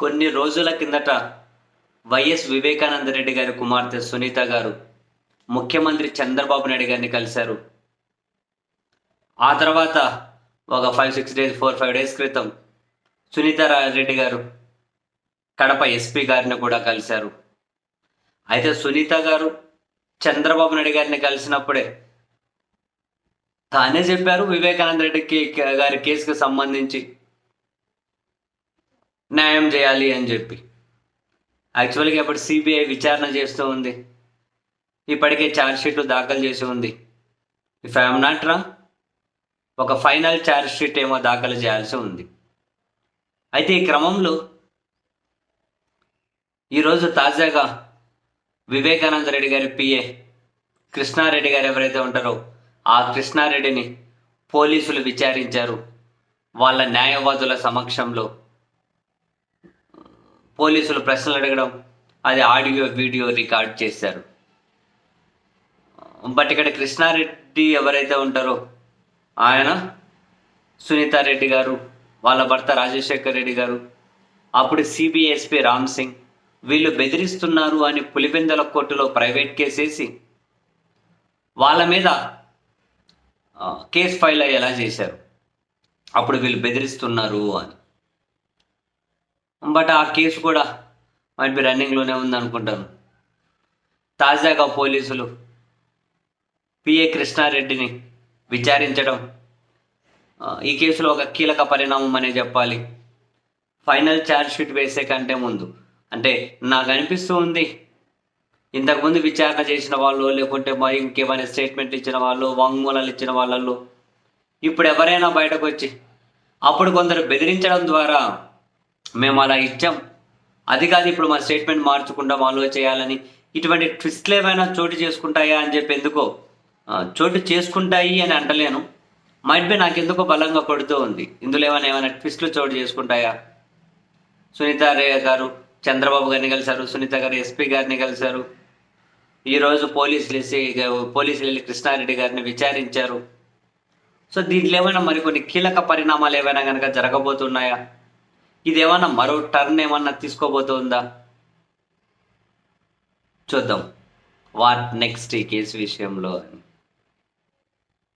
కొన్ని రోజుల కిందట వైఎస్ వివేకానంద రెడ్డి గారి కుమార్తె సునీత గారు ముఖ్యమంత్రి చంద్రబాబు నాయుడు గారిని కలిశారు. ఆ తర్వాత ఒక 5-6 డేస్ 4-5 డేస్ క్రితం సునీత రెడ్డి గారు కడప ఎస్పీ గారిని కూడా కలిశారు. అయితే సునీత గారు చంద్రబాబు నాయుడు గారిని కలిసినప్పుడే తానే చెప్పారు వివేకానంద రెడ్డి గారి కేసుకు సంబంధించి న్యాయం చేయాలి అని చెప్పి. యాక్చువల్గా ఇప్పుడు సిబిఐ విచారణ చేస్తూ ఉంది. ఇప్పటికే ఛార్జ్షీట్లు దాఖలు చేసి ఉంది. ఇఫ్ ఐఎమ్ నాట్ రాంగ్, ఒక ఫైనల్ ఛార్జ్షీట్ ఏమో దాఖలు చేయాల్సి ఉంది. అయితే ఈ క్రమంలో ఈరోజు తాజాగా వివేకానంద రెడ్డి గారి పిఏ కృష్ణారెడ్డి గారు ఎవరైతే ఉంటారో ఆ కృష్ణారెడ్డిని పోలీసులు విచారించారు. వాళ్ళ న్యాయవాదుల సమక్షంలో పోలీసులు ప్రశ్నలు అడగడం, అది ఆడియో వీడియో రికార్డ్ చేశారు. బట్ ఇక్కడ కృష్ణారెడ్డి ఎవరైతే ఉంటారో ఆయన, సునీతారెడ్డి గారు, వాళ్ళ భర్త రాజశేఖర్ రెడ్డి గారు, అప్పుడు సిబిఐ ఎస్పీ రామ్ సింగ్ వీళ్ళు బెదిరిస్తున్నారు అని పులివెందుల కోర్టులో ప్రైవేట్ కేసు వేసి వాళ్ళ మీద కేసు ఫైల్ అయ్యేలా చేశారు. అప్పుడు వీళ్ళు బెదిరిస్తున్నారు అని. బట్ ఆ కేసు కూడా మైట్ బి రన్నింగ్లోనే ఉందనుకుంటాను. తాజాగా పోలీసులు పిఏ కృష్ణారెడ్డిని విచారించడం ఈ కేసులో ఒక కీలక పరిణామం అనే చెప్పాలి. ఫైనల్ ఛార్జ్షీట్ వేసే కంటే ముందు, అంటే నాకు అనిపిస్తూ ఉంది ఇంతకుముందు విచారణ చేసిన వాళ్ళు, లేకుంటే మరి ఇంకేమైనా స్టేట్మెంట్ ఇచ్చిన వాళ్ళు, వాంగ్మూలాలు ఇచ్చిన వాళ్ళల్లో ఇప్పుడు ఎవరైనా బయటకు వచ్చి అప్పుడు కొందరు బెదిరించడం ద్వారా మేము అలా ఇచ్చాం, అది కాదు ఇప్పుడు మా స్టేట్మెంట్ మార్చుకుంటాం ఆలో చేయాలని, ఇటువంటి ట్విస్ట్లు ఏమైనా చోటు చేసుకుంటాయా అని చెప్పి ఎందుకో చోటు చేసుకుంటాయి అని అంటలేను. మైట్ బి నాకు ఎందుకో బలంగా కొడుతూ ఉంది ఇందులో ఏమైనా ట్విస్ట్లు చోటు చేసుకుంటాయా. సునీత గారు చంద్రబాబు గారిని కలిశారు, సునీత గారు ఎస్పీ గారిని కలిశారు. ఈరోజు పోలీసులు వెళ్ళి కృష్ణారెడ్డి గారిని విచారించారు. సో దీంట్లో ఏమైనా మరికొన్ని కీలక పరిణామాలు ఏమైనా కనుక జరగబోతున్నాయా, ఇదేమన్నా మరో టర్న్ ఏమన్నా తీసుకోబోతుందా చూద్దాం. వాట్ నెక్స్ట్ ఈ కేసు విషయంలో అని.